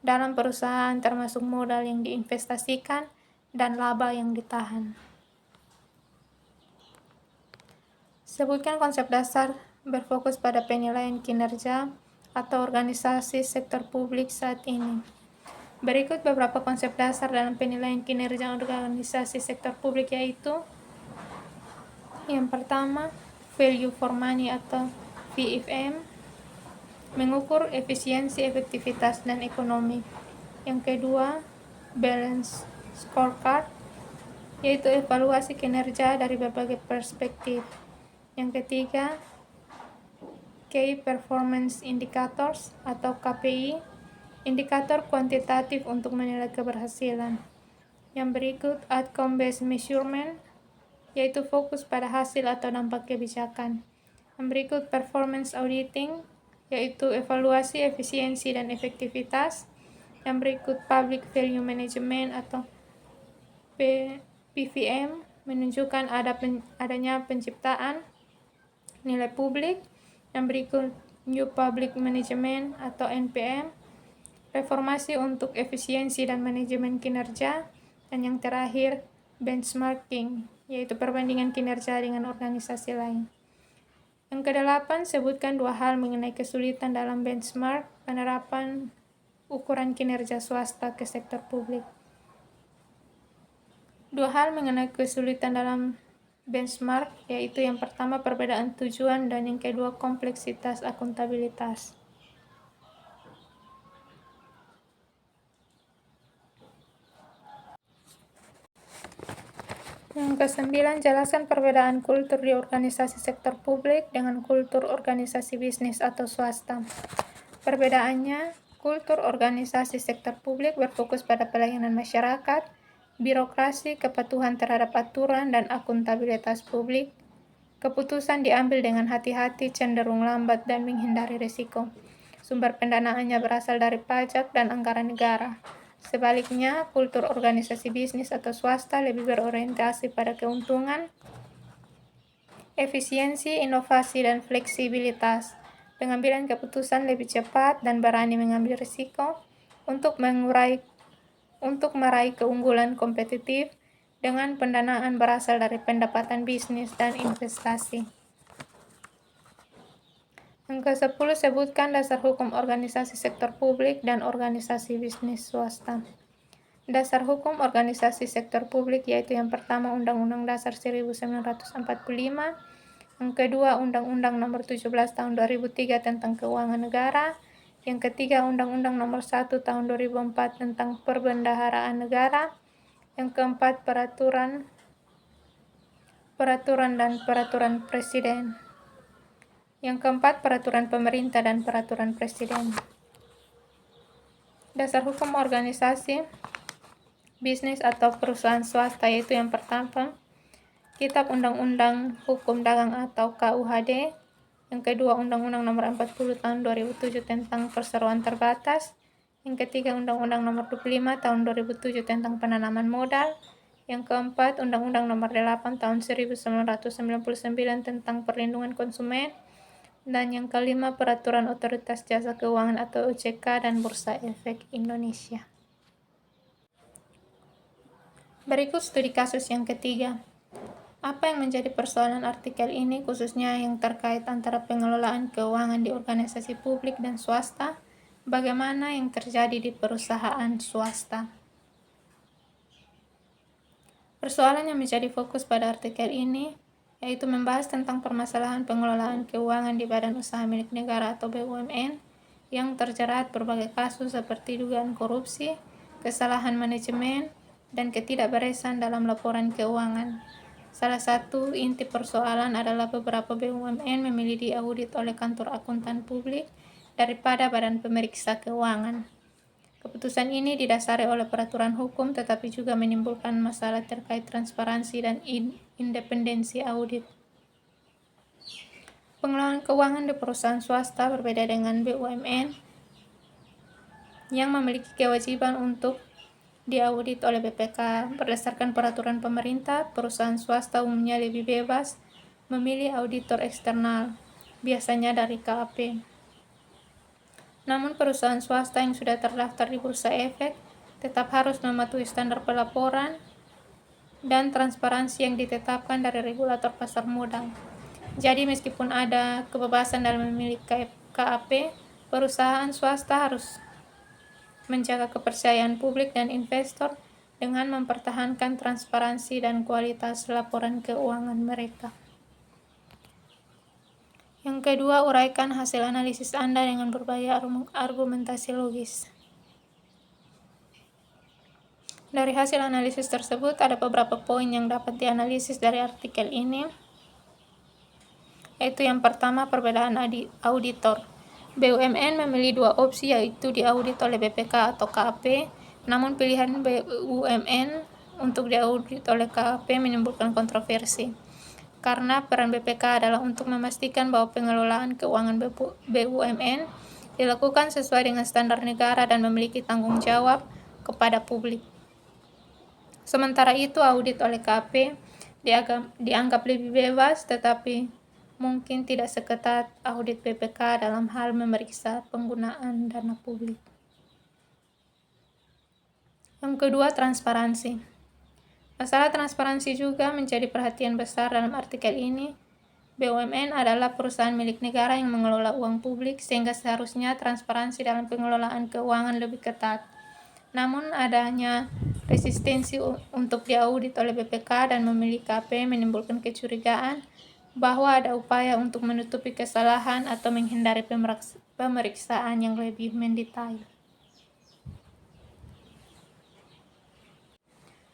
dalam perusahaan, termasuk modal yang diinvestasikan dan laba yang ditahan. Sebutkan konsep dasar berfokus pada penilaian kinerja atau organisasi sektor publik saat ini. Berikut beberapa konsep dasar dalam penilaian kinerja organisasi sektor publik, yaitu yang pertama, value for money atau VFM, mengukur efisiensi, efektivitas, dan ekonomi. Yang kedua, balance scorecard, yaitu evaluasi kinerja dari berbagai perspektif. Yang ketiga, Key Performance Indicators atau KPI, indikator kuantitatif untuk menilai keberhasilan. Yang berikut, Outcome Based Measurement, yaitu fokus pada hasil atau dampak kebijakan. Yang berikut, Performance Auditing, yaitu evaluasi efisiensi dan efektivitas. Yang berikut, Public Value Management atau PVM, menunjukkan adanya penciptaan nilai publik. Yang berikut, New Public Management atau NPM, reformasi untuk efisiensi dan manajemen kinerja. Dan yang terakhir, benchmarking, yaitu perbandingan kinerja dengan organisasi lain. Yang kedelapan, sebutkan 2 hal mengenai kesulitan dalam benchmark penerapan ukuran kinerja swasta ke sektor publik. 2 hal mengenai kesulitan dalam benchmark, yaitu yang pertama, perbedaan tujuan, dan yang kedua, kompleksitas akuntabilitas. Yang ke-9, jelaskan perbedaan kultur di organisasi sektor publik dengan kultur organisasi bisnis atau swasta. Perbedaannya, kultur organisasi sektor publik berfokus pada pelayanan masyarakat, birokrasi, kepatuhan terhadap aturan, dan akuntabilitas publik. Keputusan diambil dengan hati-hati, cenderung lambat, dan menghindari risiko. Sumber pendanaannya berasal dari pajak dan anggaran negara. Sebaliknya, kultur organisasi bisnis atau swasta lebih berorientasi pada keuntungan, efisiensi, inovasi, dan fleksibilitas. Pengambilan keputusan lebih cepat dan berani mengambil risiko untuk meraih keunggulan kompetitif dengan pendanaan berasal dari pendapatan bisnis dan investasi. Yang ke-10, sebutkan dasar hukum organisasi sektor publik dan organisasi bisnis swasta. Dasar hukum organisasi sektor publik yaitu yang pertama Undang-Undang Dasar 1945, yang kedua Undang-Undang Nomor 17 Tahun 2003 tentang Keuangan Negara, yang ketiga Undang-Undang Nomor 1 Tahun 2004 tentang Perbendaharaan Negara, yang keempat Peraturan dan Peraturan Presiden, yang keempat Peraturan Pemerintah dan Peraturan Presiden. Dasar hukum organisasi bisnis atau perusahaan swasta yaitu yang pertama Kitab Undang-Undang Hukum Dagang atau KUHD, yang kedua Undang-Undang Nomor 40 Tahun 2007 tentang Perseroan Terbatas, yang ketiga Undang-Undang Nomor 25 Tahun 2007 tentang Penanaman Modal, yang keempat Undang-Undang Nomor 8 Tahun 1999 tentang Perlindungan Konsumen, dan yang kelima Peraturan Otoritas Jasa Keuangan atau OJK dan Bursa Efek Indonesia. Berikut studi kasus yang ketiga. Apa yang menjadi persoalan artikel ini khususnya yang terkait antara pengelolaan keuangan di organisasi publik dan swasta, bagaimana yang terjadi di perusahaan swasta? Persoalan yang menjadi fokus pada artikel ini yaitu membahas tentang permasalahan pengelolaan keuangan di badan usaha milik negara atau BUMN yang terjerat berbagai kasus seperti dugaan korupsi, kesalahan manajemen, dan ketidakberesan dalam laporan keuangan. Salah satu inti persoalan adalah beberapa BUMN memilih diaudit oleh kantor akuntan publik daripada badan pemeriksa keuangan. Keputusan ini didasari oleh peraturan hukum tetapi juga menimbulkan masalah terkait transparansi dan independensi audit. Pengelolaan keuangan di perusahaan swasta berbeda dengan BUMN yang memiliki kewajiban untuk diaudit oleh BPK. Berdasarkan peraturan pemerintah, perusahaan swasta umumnya lebih bebas memilih auditor eksternal, biasanya dari KAP. Namun perusahaan swasta yang sudah terdaftar di Bursa Efek tetap harus mematuhi standar pelaporan dan transparansi yang ditetapkan dari regulator pasar modal. Jadi meskipun ada kebebasan dalam memilih KAP, perusahaan swasta harus menjaga kepercayaan publik dan investor dengan mempertahankan transparansi dan kualitas laporan keuangan mereka. Yang kedua, uraikan hasil analisis Anda dengan berbagai argumentasi logis. Dari hasil analisis tersebut, ada beberapa poin yang dapat dianalisis dari artikel ini, yaitu yang pertama, perbedaan auditor. BUMN memilih dua opsi, yaitu diaudit oleh BPK atau KAP, namun pilihan BUMN untuk diaudit oleh KAP menimbulkan kontroversi, karena peran BPK adalah untuk memastikan bahwa pengelolaan keuangan BUMN dilakukan sesuai dengan standar negara dan memiliki tanggung jawab kepada publik. Sementara itu, audit oleh KAP dianggap lebih bebas, tetapi mungkin tidak seketat audit BPK dalam hal memeriksa penggunaan dana publik. Yang kedua, transparansi. Masalah transparansi juga menjadi perhatian besar dalam artikel ini. BUMN adalah perusahaan milik negara yang mengelola uang publik, sehingga seharusnya transparansi dalam pengelolaan keuangan lebih ketat. Namun adanya resistensi untuk diaudit oleh BPK dan memilih KAP menimbulkan kecurigaan bahwa ada upaya untuk menutupi kesalahan atau menghindari pemeriksaan yang lebih mendetail.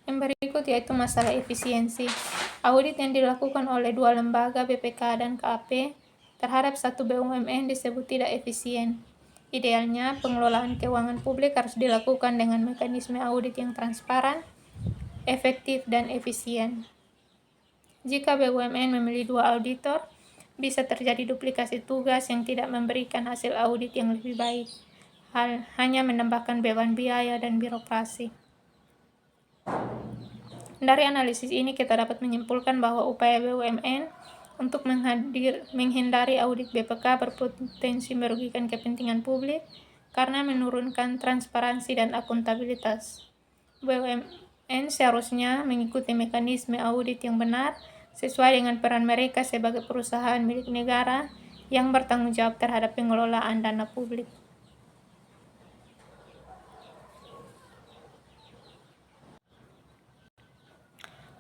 Yang berikut yaitu masalah efisiensi. Audit yang dilakukan oleh dua lembaga, BPK dan KAP, terhadap satu BUMN disebut tidak efisien. Idealnya, pengelolaan keuangan publik harus dilakukan dengan mekanisme audit yang transparan, efektif, dan efisien. Jika BUMN memilih dua auditor, bisa terjadi duplikasi tugas yang tidak memberikan hasil audit yang lebih baik, hanya menambahkan beban biaya dan birokrasi. Dari analisis ini kita dapat menyimpulkan bahwa upaya BUMN untuk menghindari audit BPK berpotensi merugikan kepentingan publik karena menurunkan transparansi dan akuntabilitas. BUMN seharusnya mengikuti mekanisme audit yang benar sesuai dengan peran mereka sebagai perusahaan milik negara yang bertanggung jawab terhadap pengelolaan dana publik.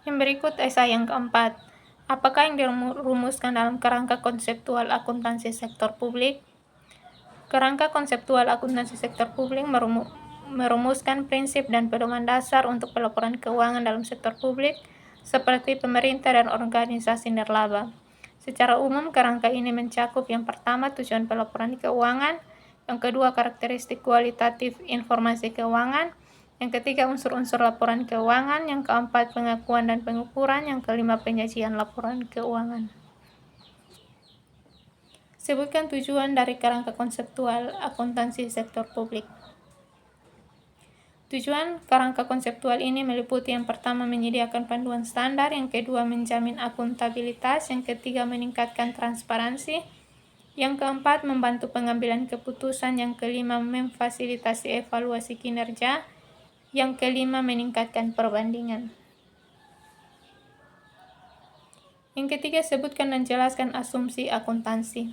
Yang berikut esai yang keempat. Apakah yang dirumuskan dalam kerangka konseptual akuntansi sektor publik? Kerangka konseptual akuntansi sektor publik merumuskan prinsip dan pedoman dasar untuk pelaporan keuangan dalam sektor publik seperti pemerintah dan organisasi nirlaba. Secara umum, kerangka ini mencakup yang pertama tujuan pelaporan keuangan, yang kedua karakteristik kualitatif informasi keuangan, yang ketiga unsur-unsur laporan keuangan, yang keempat pengakuan dan pengukuran, yang kelima penyajian laporan keuangan. Sebutkan tujuan dari kerangka konseptual akuntansi sektor publik. Tujuan kerangka konseptual ini meliputi yang pertama menyediakan panduan standar, yang kedua menjamin akuntabilitas, yang ketiga meningkatkan transparansi, yang keempat membantu pengambilan keputusan, yang kelima memfasilitasi evaluasi kinerja, yang kelima meningkatkan perbandingan. Yang ketiga, sebutkan dan jelaskan asumsi akuntansi.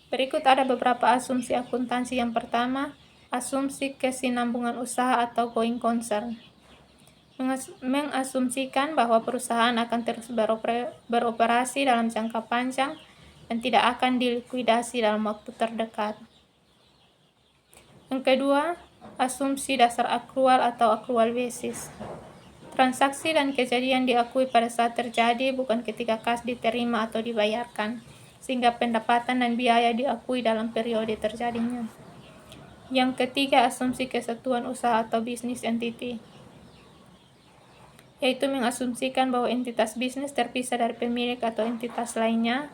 Berikut ada beberapa asumsi akuntansi. Yang pertama, asumsi kesinambungan usaha atau going concern. Mengasumsikan bahwa perusahaan akan terus beroperasi dalam jangka panjang dan tidak akan dilikuidasi dalam waktu terdekat. Yang kedua, asumsi dasar akrual atau accrual basis. Transaksi dan kejadian diakui pada saat terjadi, bukan ketika kas diterima atau dibayarkan, sehingga pendapatan dan biaya diakui dalam periode terjadinya. Yang ketiga, asumsi kesatuan usaha atau business entity, yaitu mengasumsikan bahwa entitas bisnis terpisah dari pemilik atau entitas lainnya.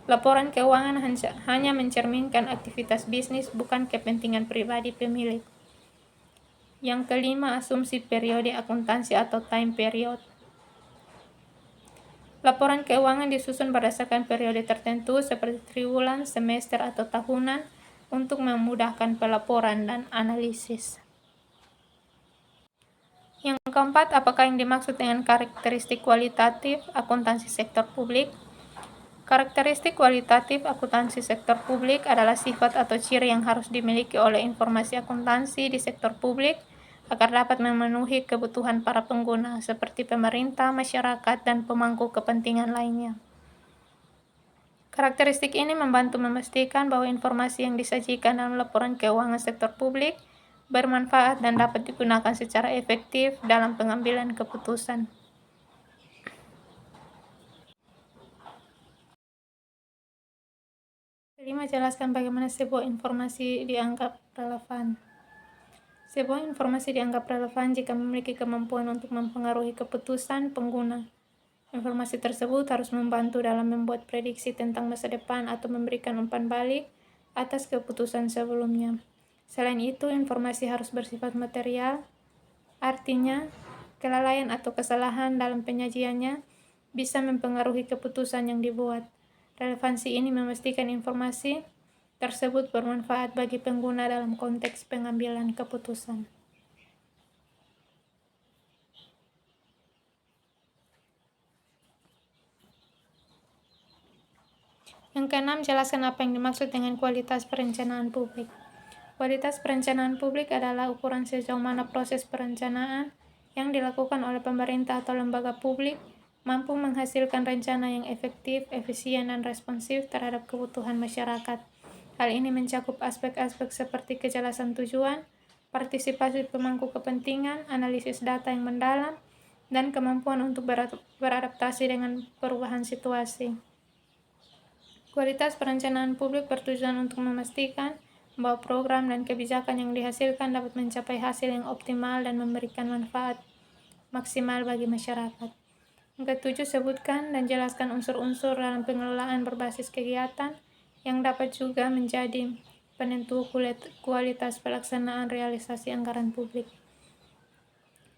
Laporan keuangan hanya mencerminkan aktivitas bisnis, bukan kepentingan pribadi pemilik. Yang kelima, asumsi periode akuntansi atau time period. Laporan keuangan disusun berdasarkan periode tertentu seperti triwulan, semester, atau tahunan untuk memudahkan pelaporan dan analisis. Yang keempat, apakah yang dimaksud dengan karakteristik kualitatif akuntansi sektor publik? Karakteristik kualitatif akuntansi sektor publik adalah sifat atau ciri yang harus dimiliki oleh informasi akuntansi di sektor publik agar dapat memenuhi kebutuhan para pengguna seperti pemerintah, masyarakat, dan pemangku kepentingan lainnya. Karakteristik ini membantu memastikan bahwa informasi yang disajikan dalam laporan keuangan sektor publik bermanfaat dan dapat digunakan secara efektif dalam pengambilan keputusan. Kelima, jelaskan bagaimana sebuah informasi dianggap relevan. Sebuah informasi dianggap relevan jika memiliki kemampuan untuk mempengaruhi keputusan pengguna. Informasi tersebut harus membantu dalam membuat prediksi tentang masa depan atau memberikan umpan balik atas keputusan sebelumnya. Selain itu, informasi harus bersifat material, artinya kelalaian atau kesalahan dalam penyajiannya bisa mempengaruhi keputusan yang dibuat. Relevansi ini memastikan informasi tersebut bermanfaat bagi pengguna dalam konteks pengambilan keputusan. Yang keenam, jelaskan apa yang dimaksud dengan kualitas perencanaan publik. Kualitas perencanaan publik adalah ukuran sejauh mana proses perencanaan yang dilakukan oleh pemerintah atau lembaga publik mampu menghasilkan rencana yang efektif, efisien, dan responsif terhadap kebutuhan masyarakat. Hal ini mencakup aspek-aspek seperti kejelasan tujuan, partisipasi pemangku kepentingan, analisis data yang mendalam, dan kemampuan untuk beradaptasi dengan perubahan situasi. Kualitas perencanaan publik bertujuan untuk memastikan bahwa program dan kebijakan yang dihasilkan dapat mencapai hasil yang optimal dan memberikan manfaat maksimal bagi masyarakat. Yang ketujuh, sebutkan dan jelaskan unsur-unsur dalam pengelolaan berbasis kegiatan yang dapat juga menjadi penentu kualitas pelaksanaan realisasi anggaran publik.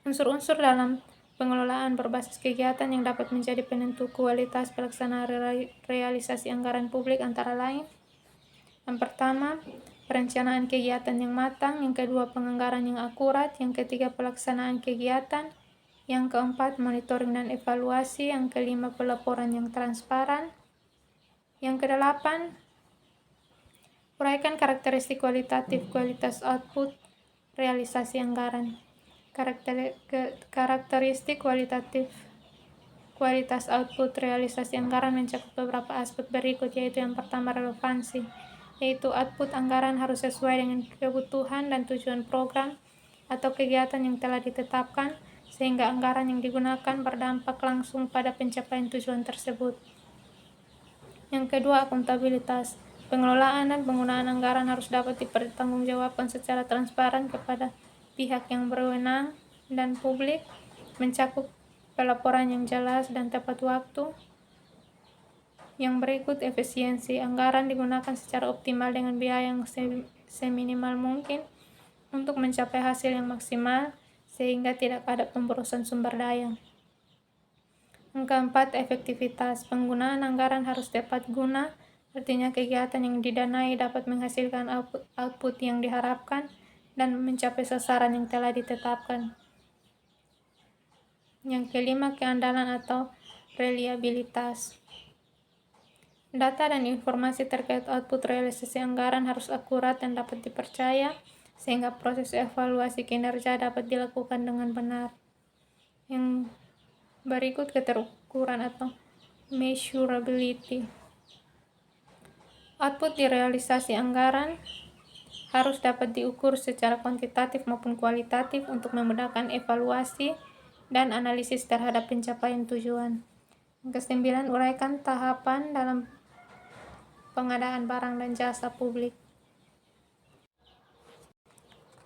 Unsur-unsur dalam pengelolaan berbasis kegiatan yang dapat menjadi penentu kualitas pelaksanaan realisasi anggaran publik antara lain: yang pertama, perencanaan kegiatan yang matang; yang kedua, penganggaran yang akurat; yang ketiga, pelaksanaan kegiatan; yang keempat, monitoring dan evaluasi; yang kelima, pelaporan yang transparan; yang kedelapan, uraikan karakteristik kualitatif kualitas output realisasi anggaran. Karakteristik kualitatif Kualitas output realisasi anggaran mencakup beberapa aspek berikut, yaitu yang pertama relevansi, yaitu output anggaran harus sesuai dengan kebutuhan dan tujuan program atau kegiatan yang telah ditetapkan, sehingga anggaran yang digunakan berdampak langsung pada pencapaian tujuan tersebut. Yang kedua, akuntabilitas. Pengelolaan dan penggunaan anggaran harus dapat dipertanggungjawabkan secara transparan kepada pihak yang berwenang dan publik, mencakup pelaporan yang jelas dan tepat waktu. Yang berikut, efisiensi. Anggaran digunakan secara optimal dengan biaya yang seminimal mungkin untuk mencapai hasil yang maksimal, sehingga tidak ada pemborosan sumber daya. Yang keempat, efektivitas. Penggunaan anggaran harus tepat guna, artinya kegiatan yang didanai dapat menghasilkan output yang diharapkan dan mencapai sasaran yang telah ditetapkan. Yang kelima, keandalan atau reliabilitas. Data dan informasi terkait output realisasi anggaran harus akurat dan dapat dipercaya, sehingga proses evaluasi kinerja dapat dilakukan dengan benar. Yang berikut, keterukuran atau measurability. Output di realisasi anggaran harus dapat diukur secara kuantitatif maupun kualitatif untuk memudahkan evaluasi dan analisis terhadap pencapaian tujuan. Yang kesembilan, uraikan tahapan dalam pengadaan barang dan jasa publik,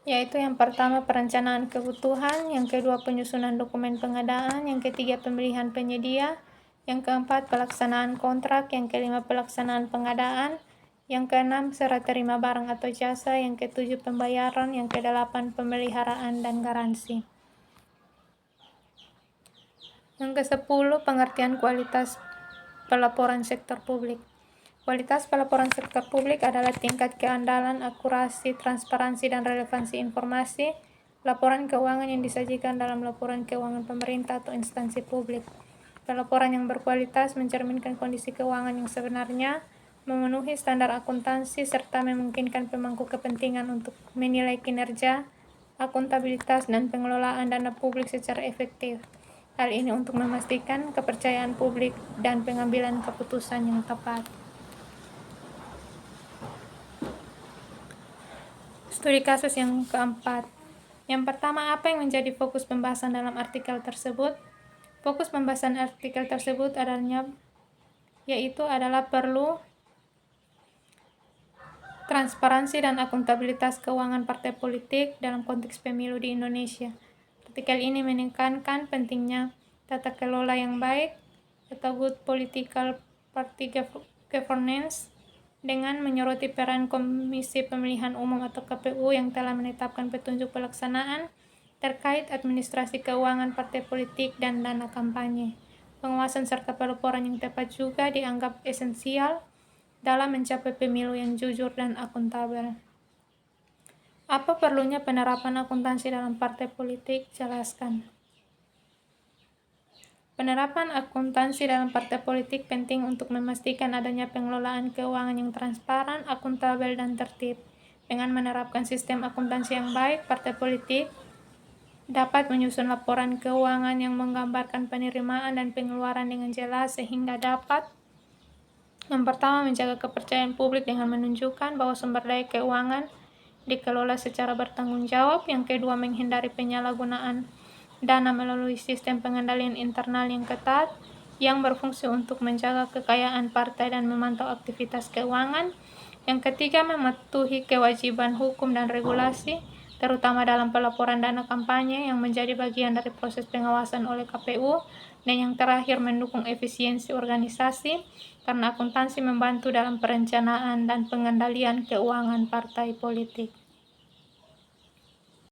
yaitu yang pertama perencanaan kebutuhan, yang kedua penyusunan dokumen pengadaan, yang ketiga pemilihan penyedia, yang keempat pelaksanaan kontrak, yang kelima pelaksanaan pengadaan, yang keenam serah terima barang atau jasa, yang ketujuh pembayaran, yang kedelapan pemeliharaan dan garansi. Yang kesepuluh, pengertian kualitas pelaporan sektor publik. Kualitas pelaporan sektor publik adalah tingkat keandalan, akurasi, transparansi, dan relevansi informasi laporan keuangan yang disajikan dalam laporan keuangan pemerintah atau instansi publik. Pelaporan yang berkualitas mencerminkan kondisi keuangan yang sebenarnya, memenuhi standar akuntansi, serta memungkinkan pemangku kepentingan untuk menilai kinerja, akuntabilitas, dan pengelolaan dana publik secara efektif. Hal ini untuk memastikan kepercayaan publik dan pengambilan keputusan yang tepat. Studi kasus yang keempat. Yang pertama, apa yang menjadi fokus pembahasan dalam artikel tersebut? Fokus pembahasan artikel tersebut adalah perlu transparansi dan akuntabilitas keuangan partai politik dalam konteks pemilu di Indonesia. Artikel ini menekankan pentingnya tata kelola yang baik atau good political party governance dengan menyoroti peran Komisi Pemilihan Umum atau KPU yang telah menetapkan petunjuk pelaksanaan terkait administrasi keuangan partai politik dan dana kampanye. Pengawasan serta pelaporan yang tepat juga dianggap esensial dalam mencapai pemilu yang jujur dan akuntabel. Apa perlunya penerapan akuntansi dalam partai politik? Jelaskan. Penerapan akuntansi dalam partai politik penting untuk memastikan adanya pengelolaan keuangan yang transparan, akuntabel, dan tertib. Dengan menerapkan sistem akuntansi yang baik, partai politik dapat menyusun laporan keuangan yang menggambarkan penerimaan dan pengeluaran dengan jelas, sehingga dapat yang pertama menjaga kepercayaan publik dengan menunjukkan bahwa sumber daya keuangan dikelola secara bertanggung jawab. Yang kedua, menghindari penyalahgunaan dana melalui sistem pengendalian internal yang ketat yang berfungsi untuk menjaga kekayaan partai dan memantau aktivitas keuangan. Yang ketiga, mematuhi kewajiban hukum dan regulasi, terutama dalam pelaporan dana kampanye yang menjadi bagian dari proses pengawasan oleh KPU. Dan yang terakhir, mendukung efisiensi organisasi, karena akuntansi membantu dalam perencanaan dan pengendalian keuangan partai politik.